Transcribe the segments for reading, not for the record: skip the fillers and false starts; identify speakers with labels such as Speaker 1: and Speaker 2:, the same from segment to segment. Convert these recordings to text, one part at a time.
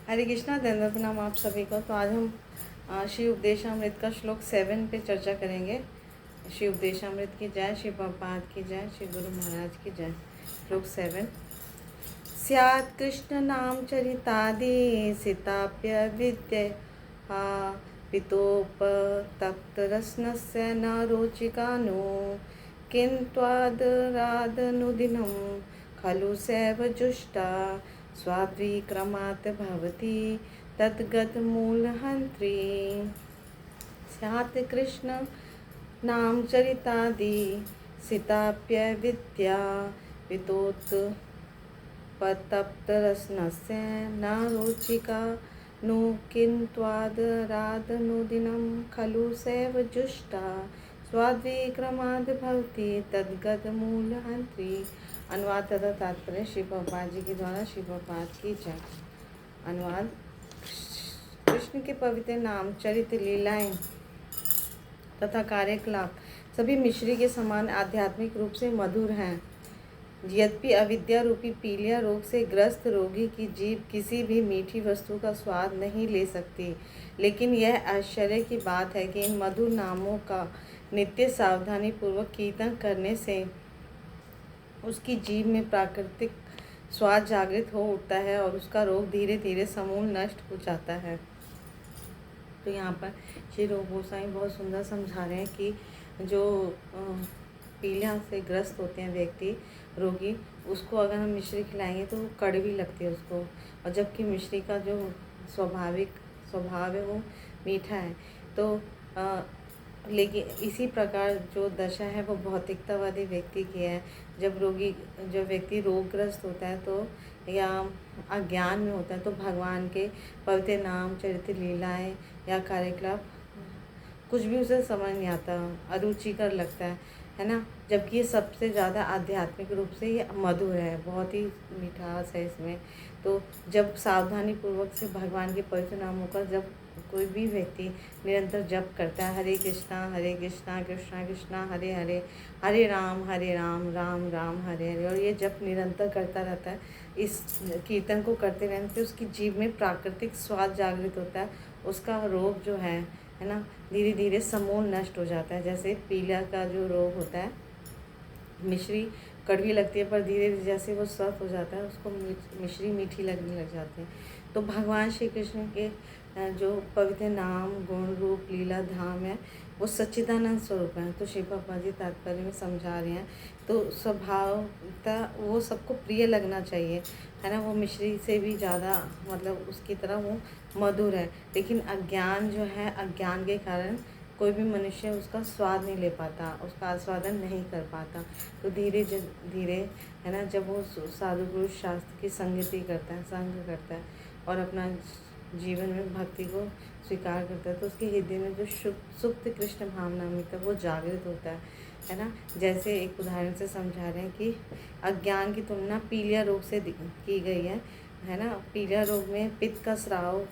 Speaker 1: हरे कृष्णा, दंडवत प्रणाम आप सभी को। तो आज हम श्री उपदेशामृत का श्लोक 7 पे चर्चा करेंगे। श्री उपदेशामृत की जय, श्री प्रभुपाद की जय, श्री गुरु महाराज की जय। श्लोक 7। स्यात् कृष्ण नाम चरितादि सीताप्य विद्य पितोपतप्तरस्नस्य न रोचिकानो किन्त्वादरादनुदिनं खलु सैव जुष्टा स्वाद्विक्रमात् भवति तद्गतमूलहन्त्री। स्यात् कृष्ण नाम चरितादि सीताप्य विद्या पितोत्पतप्तरस्नस्य न रोचिका नु किन्त्वादरादनुदिनं खलु सैव जुष्टा स्वाद्विक्रमाद् भवति तद्गतमूलहन्त्री। अनुवाद तथा तात्पर्य श्री प्रभुपाद जी के द्वारा। श्री प्रभुपाद की जय। अनुवाद। कृष्ण के पवित्र नाम, चरित्र, लीलाएं तथा कार्यकलाप सभी मिश्री के समान आध्यात्मिक रूप से मधुर हैं। यद्यपि अविद्या रूपी पीलिया रोग से ग्रस्त रोगी की जीभ किसी भी मीठी वस्तु का स्वाद नहीं ले सकती, लेकिन यह आश्चर्य की बात है कि इन मधुर नामों का नित्य सावधानी पूर्वक कीर्तन करने से उसकी जीभ में प्राकृतिक स्वाद जागृत हो उठता है और उसका रोग धीरे धीरे समूल नष्ट हो जाता है। तो यहाँ पर श्री रूप गोसाई बहुत सुंदर समझा रहे हैं कि जो पीलिया से ग्रस्त होते हैं व्यक्ति, रोगी, उसको अगर हम मिश्री खिलाएंगे तो कड़वी लगती है उसको, और जबकि मिश्री का जो स्वाभाविक स्वभाव है वो मीठा है। तो लेकिन इसी प्रकार जो दशा है वो भौतिकतावादी व्यक्ति की है। जब व्यक्ति रोगग्रस्त होता है तो या अज्ञान में होता है तो भगवान के पवित्र नाम, चरित्र, लीलाएं या कार्यकलाप कुछ भी उसे समझ नहीं आता, अरुचिकर लगता है ना। जबकि ये सबसे ज़्यादा आध्यात्मिक रूप से ये मधुर है, बहुत ही मिठास है इसमें। तो जब सावधानी पूर्वक से भगवान के पवित्र नामों का जब कोई भी व्यक्ति निरंतर जप करता है, हरे कृष्णा कृष्णा कृष्णा हरे हरे, हरे राम राम राम हरे हरे, और ये जप निरंतर करता रहता है, इस कीर्तन को करते रहने से उसकी जीभ में प्राकृतिक स्वाद जागृत होता है। उसका रोग जो है ना, धीरे धीरे समूल नष्ट हो जाता है। जैसे पीलिया का जो रोग होता है, मिश्री कड़वी लगती है, पर धीरे धीरे जैसे वो स्वस्थ हो जाता है उसको मिश्री मीठी लगने लग जाती है। तो भगवान श्री कृष्ण के जो पवित्र नाम, गुण, रूप, लीला, धाम है वो सच्चिदानंद स्वरूप हैं। तो श्री प्रभुपाद जी तात्पर्य में समझा रहे हैं। तो स्वभावता वो सबको प्रिय लगना चाहिए, है ना। वो मिश्री से भी ज़्यादा मतलब उसकी तरह वो मधुर है। लेकिन अज्ञान जो है, अज्ञान के कारण कोई भी मनुष्य उसका स्वाद नहीं ले पाता, उसका आस्वादन नहीं कर पाता। तो धीरे धीरे, है ना, जब वो साधु पुरुष शास्त्र की संगति करता है, संग करता है और अपना जीवन में भक्ति को स्वीकार करता है, तो उसके हृदय में जो सुप्त कृष्ण भावनामृत है वो जागृत होता है ना। जैसे एक उदाहरण से समझा रहे हैं कि अज्ञान की तुलना पीलिया रोग से की गई है ना। पीलिया रोग में पित्त का स्राव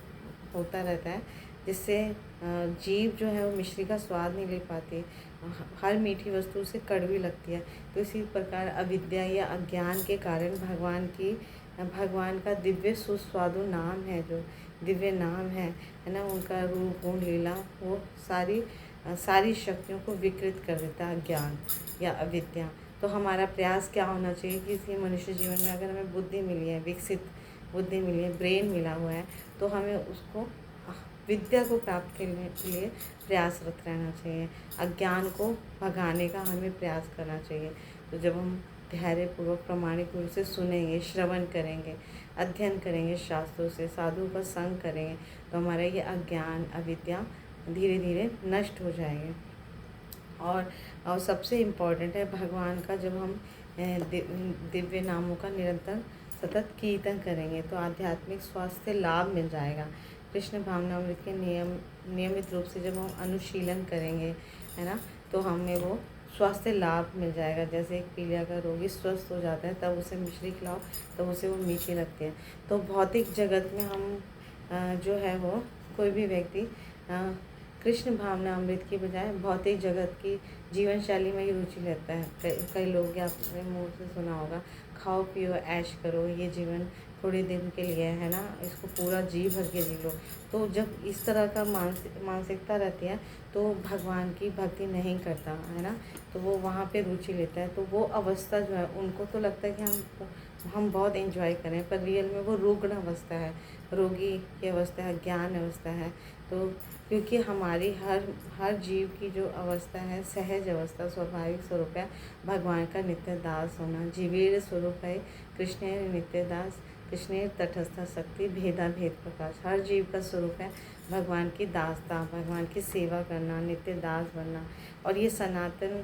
Speaker 1: होता रहता है, जिससे जीभ जो है वो मिश्री का स्वाद नहीं ले पाती, हर मीठी वस्तु से कड़वी लगती है। तो इसी प्रकार अविद्या या अज्ञान के कारण भगवान का दिव्य सुस्वादु नाम है, जो दिव्य नाम है ना, उनका रूप, गुण, लीला वो सारी शक्तियों को विकृत कर देता है अज्ञान या अविद्या। तो हमारा प्रयास क्या होना चाहिए कि इसी मनुष्य जीवन में अगर हमें बुद्धि मिली है, विकसित बुद्धि मिली है, ब्रेन मिला हुआ है, तो हमें उसको विद्या को प्राप्त करने के लिए प्रयासरत रहना चाहिए। अज्ञान को भगाने का हमें प्रयास करना चाहिए। तो जब हम धैर्यपूर्वक प्रामाणिक रूप से सुनेंगे, श्रवण करेंगे, अध्ययन करेंगे, शास्त्रों से साधु का संग करेंगे, तो हमारा ये अज्ञान, अविद्या धीरे धीरे नष्ट हो जाएंगे। और सबसे इम्पॉर्टेंट है भगवान का, जब हम दिव्य नामों का निरंतर सतत कीर्तन करेंगे तो आध्यात्मिक स्वास्थ्य लाभ मिल जाएगा। कृष्ण भावनामृत के नियमित रूप से जब हम अनुशीलन करेंगे, है ना, तो हमें वो स्वास्थ्य लाभ मिल जाएगा। जैसे एक पीलिया का रोगी स्वस्थ हो जाता है, तब उसे मिश्री खिलाओ तब उसे वो मीठी लगती है। तो भौतिक जगत में हम जो है वो कोई भी व्यक्ति कृष्ण भावना अमृत की बजाय भौतिक जगत की जीवन शैली में ही रुचि लेता है। कई लोग आपने मुँह से सुना होगा, खाओ पियो ऐश करो, ये जीवन थोड़ी दिन के लिए, है ना, इसको पूरा जी भर के जी लो। तो जब इस तरह का मानसिकता रहती है तो भगवान की भक्ति नहीं करता, है ना, तो वो वहाँ पे रुचि लेता है। तो वो अवस्था जो है, उनको तो लगता है कि हम बहुत एंजॉय करें, पर रियल में वो रुग्ण अवस्था है, रोगी की अवस्था है, ज्ञान अवस्था है। तो क्योंकि हमारी हर जीव की जो अवस्था है, सहज अवस्था, स्वाभाविक स्वरूप है भगवान का नित्य दास होना। जीवेर स्वरूप है कृष्णेर नित्य दास, कृष्णेर तटस्थ शक्ति भेदा भेद प्रकाश। हर जीव का स्वरूप है भगवान की दासता, भगवान की सेवा करना, नित्य दास बनना। और ये सनातन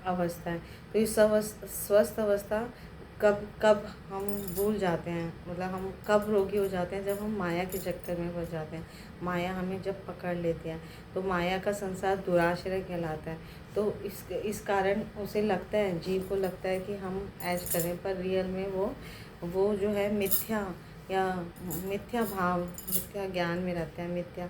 Speaker 1: अवस्था है। तो इस स्वस्थ अवस्था कब कब हम भूल जाते हैं, मतलब हम कब रोगी हो जाते हैं, जब हम माया के चक्कर में फंस जाते हैं। माया हमें जब पकड़ लेती है तो माया का संसार दुराश्रय कहलाता है। तो इस कारण उसे लगता है, जीव को लगता है कि हम ऐश करें, पर रियल में वो जो है मिथ्या या मिथ्या भाव, मिथ्या ज्ञान में रहता है, मिथ्या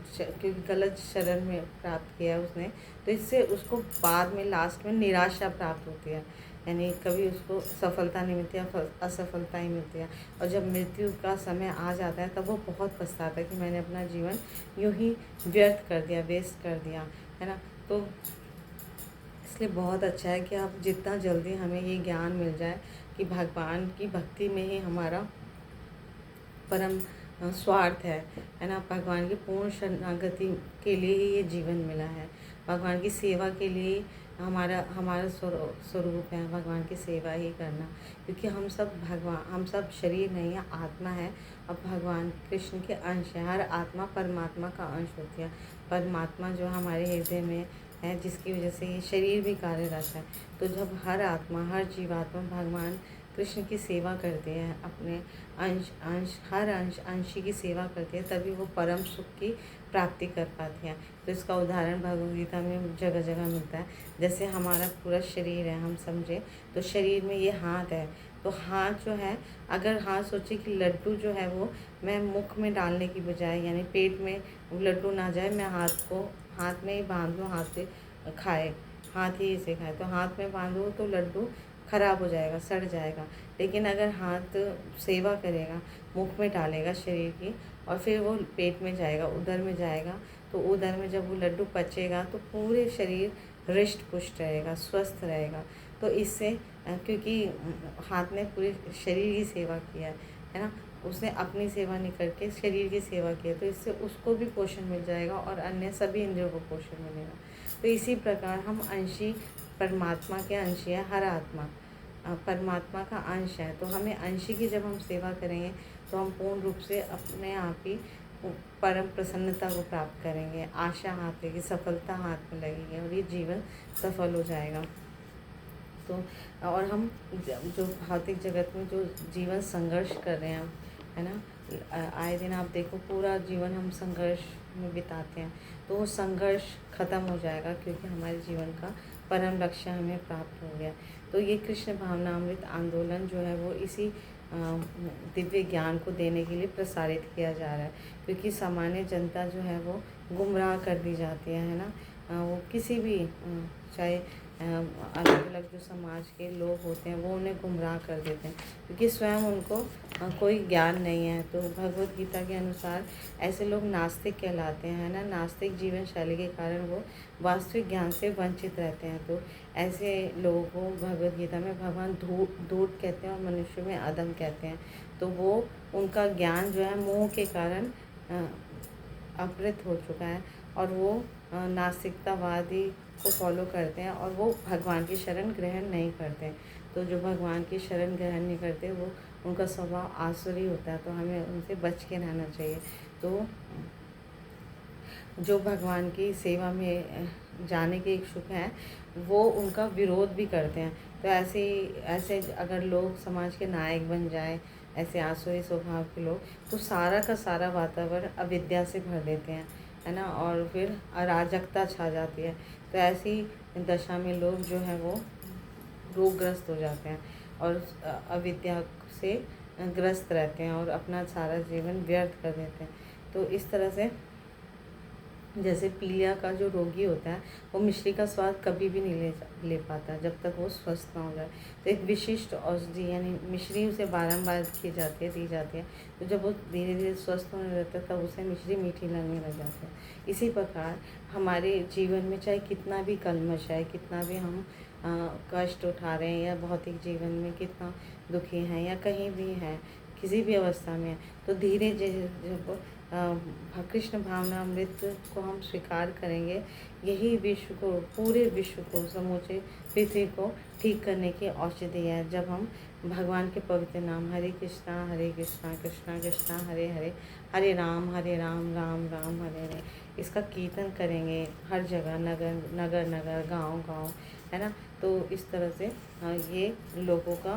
Speaker 1: क्योंकि गलत शरण में प्राप्त किया है उसने। तो इससे उसको बाद में लास्ट में निराशा प्राप्त होती है, यानी कभी उसको सफलता नहीं मिलती है, असफलता ही मिलती है। और जब मृत्यु का समय आ जाता है तब वो बहुत पछताता है कि मैंने अपना जीवन यूं ही व्यर्थ कर दिया, वेस्ट कर दिया, है ना। तो इसलिए बहुत अच्छा है कि आप जितना जल्दी हमें ये ज्ञान मिल जाए कि भगवान की भक्ति में ही हमारा परम स्वार्थ है ना। भगवान की पूर्ण शरणागति के लिए ही ये जीवन मिला है, भगवान की सेवा के लिए हमारा स्वरूप है भगवान की सेवा ही करना। क्योंकि हम सब शरीर नहीं है, आत्मा है, और भगवान कृष्ण के अंश है। हर आत्मा परमात्मा का अंश होती है। परमात्मा जो हमारे हृदय में है, जिसकी वजह से ये शरीर भी कार्यरत है। तो जब हर आत्मा, हर जीवात्मा भगवान कृष्ण की सेवा करते हैं, अपने हर अंशी की सेवा करते हैं, तभी वो परम सुख की प्राप्ति कर पाते हैं। तो इसका उदाहरण भगवद गीता में जगह जगह मिलता है। जैसे हमारा पूरा शरीर है, हम समझे तो शरीर में ये हाथ है, तो हाथ जो है, अगर हाथ सोचे कि लड्डू जो है वो मैं मुख में डालने की बजाय, यानी पेट में लड्डू ना जाए, मैं हाथ में ही बांध लूँ, हाथ से खाए, हाथ ही इसे खाए, तो हाथ में बांधो तो लड्डू खराब हो जाएगा, सड़ जाएगा। लेकिन अगर हाथ सेवा करेगा, मुख में डालेगा शरीर की, और फिर वो पेट में जाएगा, उदर में जाएगा, तो उदर में जब वो लड्डू पचेगा तो पूरे शरीर हृष्ट पुष्ट रहेगा, स्वस्थ रहेगा। तो इससे क्योंकि हाथ ने पूरे शरीर की सेवा किया है ना, उसने अपनी सेवा नहीं करके शरीर की सेवा की है, तो इससे उसको भी पोषण मिल जाएगा और अन्य सभी इंद्रियों को पोषण मिलेगा। तो इसी प्रकार हम अंशी परमात्मा के अंशी है, हर आत्मा परमात्मा का अंश है। तो हमें अंशी की जब हम सेवा करेंगे तो हम पूर्ण रूप से अपने आप ही परम प्रसन्नता को प्राप्त करेंगे। आशा हाथ लगेगी, सफलता हाथ में लगेगी और ये जीवन सफल हो जाएगा। तो और हम जो भौतिक जगत में जो जीवन संघर्ष कर रहे हैं, है ना, आए दिन आप देखो पूरा जीवन हम संघर्ष में बिताते हैं, तो वो संघर्ष खत्म हो जाएगा, क्योंकि हमारे जीवन का परम लक्ष्य हमें प्राप्त हो गया। तो ये कृष्ण भावनामृत आंदोलन जो है वो इसी दिव्य ज्ञान को देने के लिए प्रसारित किया जा रहा है। क्योंकि सामान्य जनता जो है वो गुमराह कर दी जाती है ना, वो किसी भी चाहे अलग अलग जो समाज के लोग होते हैं वो उन्हें गुमराह कर देते हैं, क्योंकि स्वयं उनको कोई ज्ञान नहीं है। तो भगवद गीता के अनुसार ऐसे लोग नास्तिक कहलाते हैं, है ना। नास्तिक जीवन शैली के कारण वो वास्तविक ज्ञान से वंचित रहते हैं। तो ऐसे लोगों को भगवद गीता में भगवान धूर्त कहते हैं और मनुष्य में अदम कहते हैं। तो वो उनका ज्ञान जो है मोह के कारण अपहृत हो चुका है, और वो नास्तिकतावादी को फॉलो करते हैं, और वो भगवान की शरण ग्रहण नहीं करते। तो जो भगवान की शरण ग्रहण नहीं करते वो उनका स्वभाव आसुरी होता है, तो हमें उनसे बच के रहना चाहिए। तो जो भगवान की सेवा में जाने के इच्छुक हैं वो उनका विरोध भी करते हैं। तो ऐसे अगर लोग समाज के नायक बन जाए, ऐसे आसुरी स्वभाव के लोग, तो सारा का सारा वातावरण अविद्या से भर देते हैं, है ना, और फिर अराजकता छा जाती है। तो ऐसी दशा में लोग जो है वो रोगग्रस्त हो जाते हैं और अविद्या से ग्रस्त रहते हैं और अपना सारा जीवन व्यर्थ कर देते हैं। तो इस तरह से जैसे पीलिया का जो रोगी होता है वो मिश्री का स्वाद कभी भी नहीं ले पाता जब तक वो स्वस्थ ना हो जाए। तो एक विशिष्ट औषधि यानी मिश्री उसे बारंबार की जाती है, दी जाती है। तो जब वो धीरे धीरे स्वस्थ होने लगता है तब उसे मिश्री मीठी लगने लग जाती है। इसी प्रकार हमारे जीवन में चाहे कितना भी कल्मश है, कितना भी हम कष्ट उठा रहे हैं, या भौतिक जीवन में कितना दुखी हैं, या कहीं भी हैं, किसी भी अवस्था में है, तो धीरे जब कृष्ण भावना अमृत को हम स्वीकार करेंगे, यही विश्व को, पूरे विश्व को, समूचे पृथ्वी को ठीक करने की औषधि है। जब हम भगवान के पवित्र नाम हरे कृष्णा कृष्णा कृष्णा हरे हरे, हरे राम राम राम हरे हरे, इसका कीर्तन करेंगे हर जगह, नगर नगर नगर, गांव गांव, है ना। तो इस तरह से ये लोगों का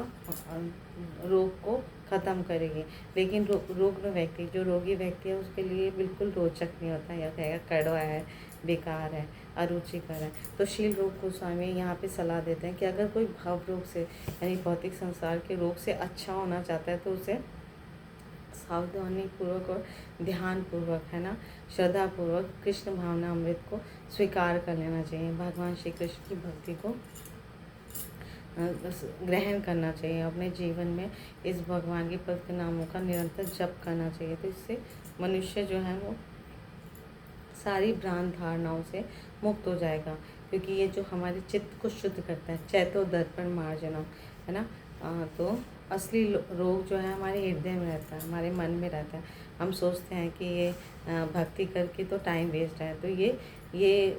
Speaker 1: रोग को ख़त्म करेगी। लेकिन रोग व्यक्ति, जो रोगी व्यक्ति है, उसके लिए बिल्कुल रोचक नहीं होता, या कहेगा कड़वा है, बेकार है, अरुचिकर है। तो शील रूप गोस्वामी यहाँ पे सलाह देते हैं कि अगर कोई भाव रोग से यानी भौतिक संसार के रोग से अच्छा होना चाहता है तो उसे सावधानी पूर्वक और ध्यान पूर्वक, है ना, श्रद्धा पूर्वक कृष्ण भावना अमृत को स्वीकार कर लेना चाहिए। भगवान श्री कृष्ण की भक्ति को ग्रहण करना चाहिए। अपने जीवन में इस भगवान के पवित्र नामों का निरंतर जप करना चाहिए। तो इससे मनुष्य जो है वो सारी भ्रांत धारणाओं से मुक्त हो जाएगा, क्योंकि ये जो हमारे चित्त को शुद्ध करता है, चैतो दर्पण मार्जनम, है ना। तो असली रोग जो है हमारे हृदय में रहता है, हमारे मन में रहता है। हम सोचते हैं कि ये भक्ति करके तो टाइम वेस्ट है, तो ये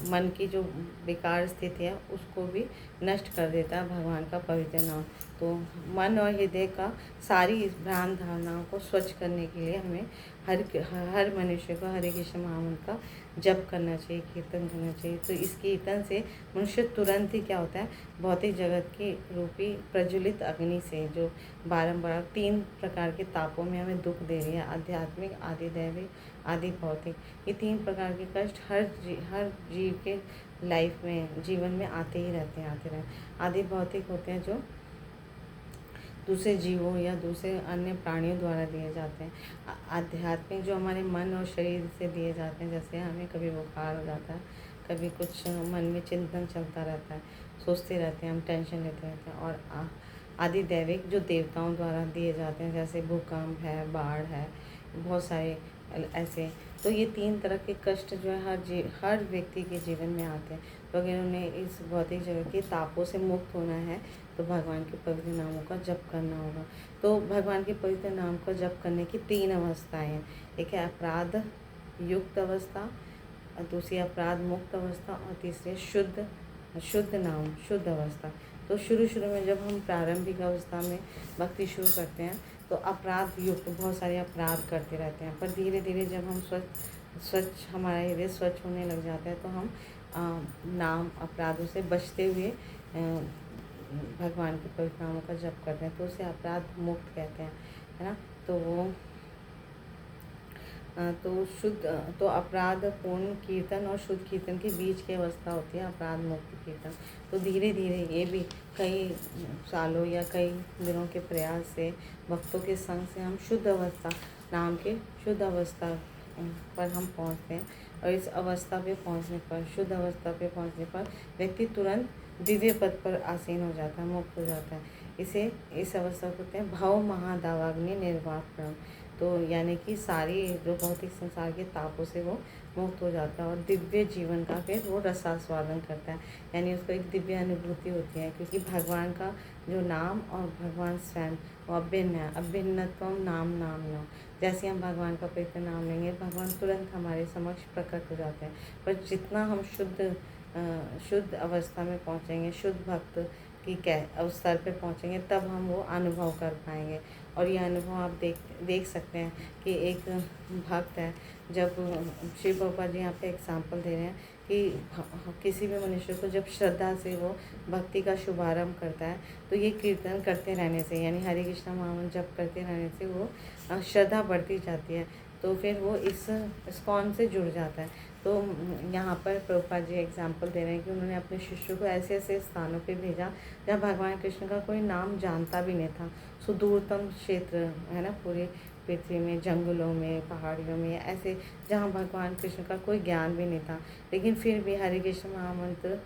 Speaker 1: मन की जो बेकार स्थिति है उसको भी नष्ट कर देता है भगवान का पवित्र नाम। तो मन और हृदय का सारी भ्रांत धारणाओं को स्वच्छ करने के लिए हमें हर मनुष्य को हरे कृष्ण महामंत्र का जप करना चाहिए, कीर्तन करना चाहिए। तो इस कीर्तन से मनुष्य तुरंत ही क्या होता है, भौतिक जगत की रूपी प्रज्वलित अग्नि से, जो बारंबार 3 प्रकार के तापों में हमें दुख दे रही है, आध्यात्मिक, आदि दैविक, आदि भौतिक, ये 3 प्रकार के कष्ट हर जीव के लाइफ में, जीवन में आते ही रहते हैं। आदि भौतिक होते हैं जो दूसरे जीवों या दूसरे अन्य प्राणियों द्वारा दिए जाते हैं। आध्यात्मिक जो हमारे मन और शरीर से दिए जाते हैं, जैसे हमें कभी बुखार हो जाता है, कभी कुछ मन में चिंतन चलता रहता है, सोचते रहते हैं, हम टेंशन लेते रहते हैं। और आदि दैविक जो देवताओं द्वारा दिए जाते हैं, जैसे भूकंप है, बाढ़ है, बहुत सारे ऐसे। तो ये 3 तरह के कष्ट जो है हर व्यक्ति के जीवन में आते हैं। तो अगर उन्हें इस भौतिक जगत के तापों से मुक्त होना है तो भगवान के पवित्र नामों का जप करना होगा। तो भगवान के पवित्र नाम का जप करने की 3 अवस्थाएं हैं। एक है अपराध युक्त अवस्था, दूसरी अपराध मुक्त अवस्था, और तीसरी शुद्ध अवस्था। तो शुरू में जब हम प्रारंभिक अवस्था में भक्ति शुरू करते हैं तो अपराध युक्त बहुत सारे अपराध करते रहते हैं, पर धीरे धीरे जब हम स्वच्छ हमारा हृदय स्वच्छ होने लग जाता है तो हम नाम अपराधों से बचते हुए भगवान के पवित्र नामों का जप करते हैं, तो उसे अपराध मुक्त कहते हैं, है ना। तो वो तो अपराध पूर्ण कीर्तन और शुद्ध कीर्तन के बीच की अवस्था होती है अपराध मुक्त कीर्तन। तो धीरे धीरे ये भी कई सालों या कई दिनों के प्रयास से, भक्तों के संग से हम शुद्ध अवस्था, नाम के शुद्ध अवस्था पर हम पहुँचते हैं। और इस अवस्था पे पहुँचने पर, शुद्ध अवस्था पे पहुँचने पर व्यक्ति तुरंत दिव्य पद पर आसीन हो जाता है, मुक्त हो जाता है। इस अवस्था को कहते हैं भव महादावाग्नि निर्वापणम। तो यानी कि सारी जो भौतिक संसार के तापों से वो मुक्त हो जाता है और दिव्य जीवन का फिर वो रसास्वादन करता है, यानी उसको एक दिव्य अनुभूति होती है। क्योंकि भगवान का जो नाम और भगवान स्वयं वो अभिन्न है, अभिन्नत्वम नाम नाम नाम। जैसे हम भगवान का पवित्र नाम लेंगे, भगवान तुरंत हमारे समक्ष प्रकट हो जाते हैं। पर जितना हम शुद्ध अवस्था में पहुँचेंगे, शुद्ध भक्त की उस स्तर पर पहुँचेंगे, तब हम वो अनुभव कर पाएंगे। और ये अनुभव आप देख सकते हैं कि एक भक्त है, जब शिव बाबा जी यहाँ पे एग्जाम्पल दे रहे हैं कि किसी भी मनुष्य को जब श्रद्धा से वो भक्ति का शुभारंभ करता है, तो ये कीर्तन करते रहने से, यानी हरे कृष्ण महामंत्र जप करते रहने से वो श्रद्धा बढ़ती जाती है। तो फिर वो इस इस्कॉन से जुड़ जाता है। तो यहाँ पर प्रभुपाद जी एग्जाम्पल दे रहे हैं कि उन्होंने अपने शिष्यों को ऐसे ऐसे स्थानों पे भेजा जहाँ भगवान कृष्ण का कोई नाम जानता भी नहीं था। सुदूरतम क्षेत्र है ना, पूरे पृथ्वी में, जंगलों में, पहाड़ियों में, ऐसे जहाँ भगवान कृष्ण का कोई ज्ञान भी नहीं था, लेकिन फिर भी हरे कृष्ण महामंत्र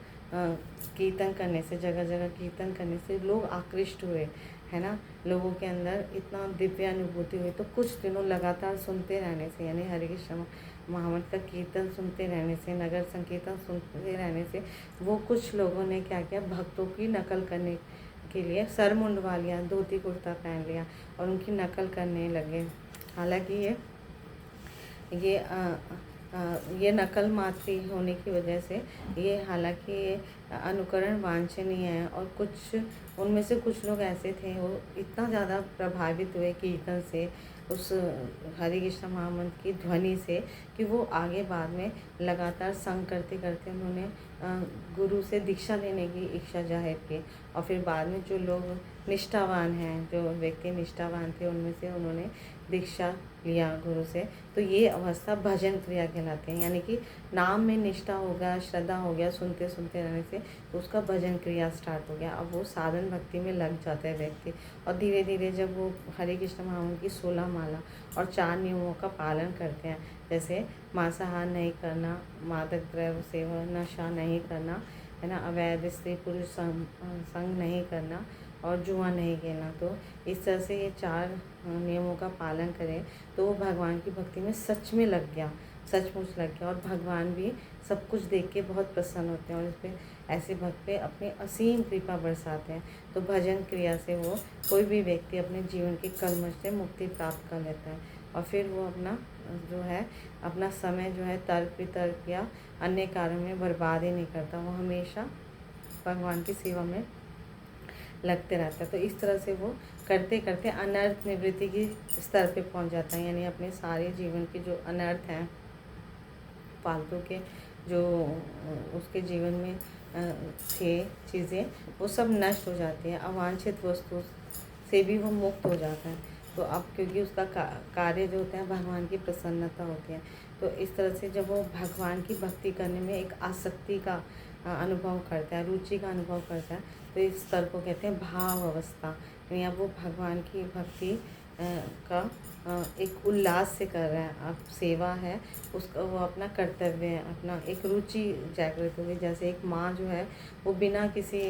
Speaker 1: कीर्तन करने से, जगह जगह कीर्तन करने से लोग आकृष्ट हुए, है ना। लोगों के अंदर इतना दिव्य अनुभूति हुई। तो कुछ दिनों लगातार सुनते रहने से, यानी हरे कृष्ण महामंत्र का कीर्तन सुनते रहने से, नगर संकीर्तन सुनते रहने से, वो कुछ लोगों ने क्या किया, भक्तों की नकल करने के लिए सर मुंडवा लिया, धोती कुर्ता पहन लिया और उनकी नकल करने लगे। हालांकि ये ये नकल मात्री होने की वजह से ये, हालांकि ये अनुकरण वांछनीय है। और कुछ उनमें से कुछ लोग ऐसे थे, वो इतना ज़्यादा प्रभावित हुए कीर्तन से, उस हरे कृष्ण महामंत्र की ध्वनि से, कि वो आगे बाद में लगातार संग करते करते उन्होंने गुरु से दीक्षा लेने की इच्छा जाहिर की। और फिर बाद में जो लोग निष्ठावान हैं, जो व्यक्ति निष्ठावान थे, उनमें से उन्होंने दीक्षा लिया गुरु से। तो ये अवस्था भजन क्रिया कहलाते हैं, यानी कि नाम में निष्ठा हो गया, श्रद्धा हो गया, सुनते सुनते रहने से तो उसका भजन क्रिया स्टार्ट हो गया। अब वो साधन भक्ति में लग जाता है व्यक्ति, और धीरे धीरे जब वो हरे कृष्ण महामंत्र की 16 माला और 4 नियमों का पालन करते हैं, जैसे मांसाहार नहीं करना, मादक द्रव्य सेवन, नशा नहीं करना, है ना, अवैध स्त्री पुरुष संग नहीं करना और जुआ नहीं खेलना, तो इस तरह से ये 4 नियमों का पालन करें तो वो भगवान की भक्ति में सच में लग गया, सचमुच लग गया। और भगवान भी सब कुछ देख के बहुत प्रसन्न होते हैं और इस पर ऐसे भक्त पे अपनी असीम कृपा बरसाते हैं। तो भजन क्रिया से वो कोई भी व्यक्ति अपने जीवन के कलमश से मुक्ति प्राप्त कर लेता है, और फिर वो अपना जो है, अपना समय जो है तर्क वितर्क या अन्य कार्यों में बर्बाद ही नहीं करता, वो हमेशा भगवान की सेवा में लगते रहता है। तो इस तरह से वो करते करते अनर्थ निवृत्ति की स्तर पे पहुंच जाता है, यानी अपने सारे जीवन के जो अनर्थ हैं, फालतू के जो उसके जीवन में थे चीज़ें, वो सब नष्ट हो जाती हैं, अवांछित वस्तु से भी वो मुक्त हो जाता है। तो अब क्योंकि उसका कार्य जो होता है भगवान की प्रसन्नता होती है, तो इस तरह से जब वो भगवान की भक्ति करने में एक आसक्ति का अनुभव करता है, रुचि का अनुभव करता है, तो इस स्तर को कहते हैं भाव अवस्था। यानी अब वो भगवान की भक्ति का एक उल्लास से कर रहा है, अब सेवा है उसका, वो अपना कर्तव्य है, अपना एक रुचि जागृत होगी। जैसे एक माँ जो है वो बिना किसी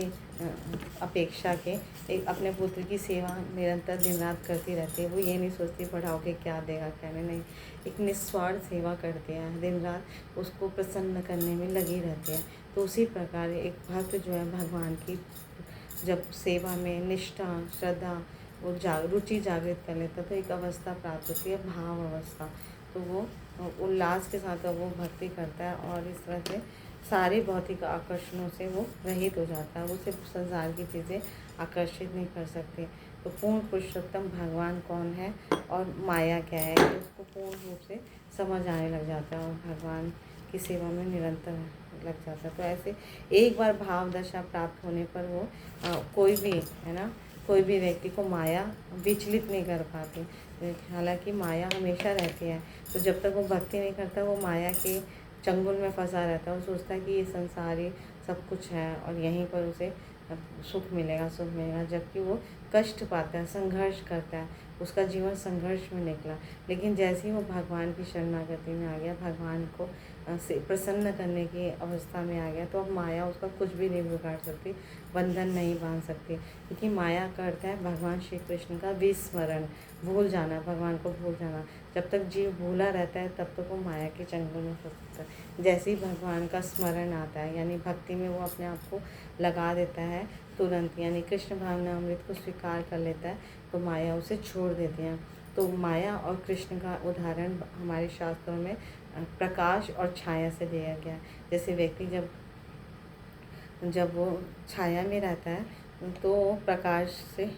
Speaker 1: अपेक्षा के एक अपने पुत्र की सेवा निरंतर दिन रात करती रहती है। वो ये नहीं सोचती पढ़ाओ के क्या देगा कहने, नहीं, एक निस्वार्थ सेवा करते हैं, दिन रात उसको प्रसन्न करने में लगी रहती है। तो उसी प्रकार एक भक्त जो है भगवान की जब सेवा में निष्ठा, श्रद्धा, वो रुचि जागृत कर लेता, तो एक अवस्था प्राप्त होती है भाव अवस्था। तो वो उल्लास के साथ वो भक्ति करता है और इस तरह से सारे भौतिक आकर्षणों से वो रहित हो जाता है। वो सिर्फ संसार की चीज़ें आकर्षित नहीं कर सकते। तो पूर्ण पुरुषोत्तम भगवान कौन है और माया क्या है, तो उसको पूर्ण रूप से समझ आने लग जाता है और भगवान की सेवा में निरंतर लग जाता है। तो ऐसे एक बार भाव दशा प्राप्त होने पर वो कोई भी, है ना, कोई भी व्यक्ति को माया विचलित नहीं कर पाती। हालांकि माया हमेशा रहती है, तो जब तक वो भक्ति नहीं करता वो माया के चंगुल में फंसा रहता है। वो सोचता है कि ये संसार ही सब कुछ है और यहीं पर उसे सुख मिलेगा, सुख मिलेगा, जबकि वो कष्ट पाता है, संघर्ष करता है, उसका जीवन संघर्ष में निकला। लेकिन जैसे ही वो भगवान की शरणागति में आ गया, भगवान को से प्रसन्न करने की अवस्था में आ गया, तो अब माया उसका कुछ भी नहीं बिगाड़ सकती, बंधन नहीं बांध सकती। क्योंकि माया का अर्थ है भगवान श्री कृष्ण का विस्मरण, भूल जाना, भगवान को भूल जाना। जब तक जीव भूला रहता है तब तक वो माया के चंगुल में फंस सकता है। जैसे ही भगवान का स्मरण आता है, यानी भक्ति में वो अपने आप को लगा देता है तुरंत, यानी कृष्ण भावना अमृत को स्वीकार कर लेता है, तो माया उसे छोड़ देती है। तो माया और कृष्ण का उदाहरण हमारे शास्त्रों में प्रकाश और छाया से दिया गया है। जैसे व्यक्ति जब वो छाया में रहता है तो प्रकाश से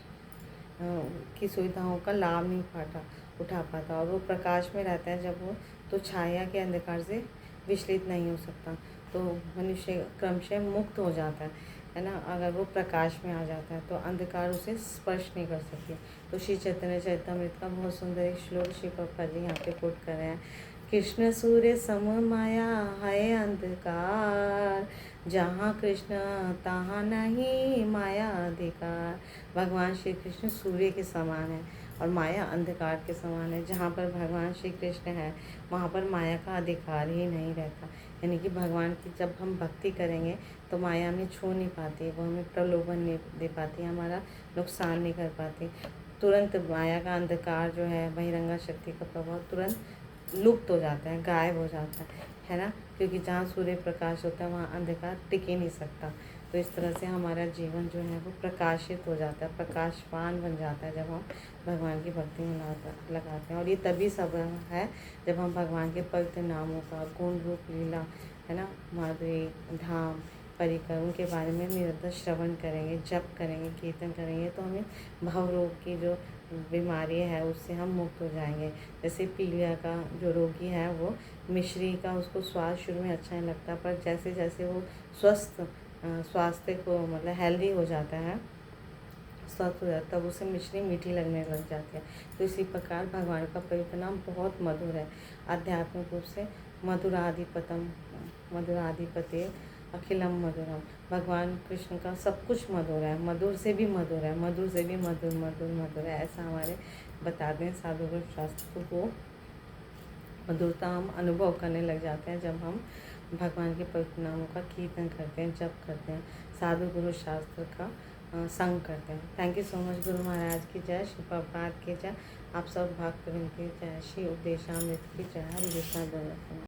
Speaker 1: की सुविधाओं का लाभ नहीं उठा पाता, और वो प्रकाश में रहता है जब वो, तो छाया के अंधकार से विचलित नहीं हो सकता। तो मनुष्य क्रमशः मुक्त हो जाता है ना, अगर वो प्रकाश में आ जाता है तो अंधकार उसे स्पर्श नहीं कर सकती। तो श्री चैतन्य चरितमृत का बहुत सुंदर एक श्लोक श्री प्रभुपाद जी यहाँ पे कोट कर रहे हैं। कृष्ण सूर्य सम माया है अंधकार, जहाँ कृष्ण तहाँ नहीं माया अधिकार। भगवान श्री कृष्ण सूर्य के समान है और माया अंधकार के समान है। जहाँ पर भगवान श्री कृष्ण है वहाँ पर माया का अधिकार ही नहीं रहता। यानी कि भगवान की जब हम भक्ति करेंगे तो माया हमें छू नहीं पाती, वो हमें प्रलोभन नहीं दे पाती, हमारा नुकसान नहीं कर पाती। तुरंत माया का अंधकार जो है, बहिरंगा शक्ति का प्रभाव तुरंत लुप्त हो जाता है, गायब हो जाता है ना। क्योंकि जहाँ सूर्य प्रकाश होता है वहाँ अंधकार टिक ही नहीं सकता। तो इस तरह से हमारा जीवन जो है वो प्रकाशित हो जाता है, प्रकाशवान बन जाता है जब हम भगवान की भक्ति में लगाते हैं। और ये तभी संभव है जब हम भगवान के पवित्र नामों का गुण रूप लीला है ना, माधुरी धाम परिकर उनके बारे में निरंतर श्रवण करेंगे, जप करेंगे, कीर्तन करेंगे, तो हमें भव रोग की जो बीमारी है उससे हम मुक्त हो जाएंगे। जैसे पीलिया का जो रोगी है वो मिश्री का उसको स्वाद शुरू में अच्छा नहीं लगता, पर जैसे जैसे वो स्वास्थ्य को मतलब हेल्दी हो जाता है, स्वस्थ हो जाता है, तब उसे मिश्री मीठी लगने लग जाती है। तो इसी प्रकार भगवान का पवित्र नाम बहुत मधुर है। आध्यात्मिक रूप से मधुराधिपते अखिलम मधुरम। भगवान कृष्ण का सब कुछ मधुर है, मधुर से भी मधुर है, मधुर से भी मधुर मधुर मधुर है, ऐसा हमारे बताते हैं साधु शास्त्र को। मधुरता हम अनुभव करने लग जाते हैं जब हम भगवान के पवित्र नामों का कीर्तन करते हैं, जप करते हैं, साधु गुरु शास्त्र का संग करते हैं। Thank you so much. Guru Maharaj की जय, श्री प्रभुपाद की जय, आप सब भक्तवृंद की जय, श्री उपदेशामृत की जय, हरि कृष्णा।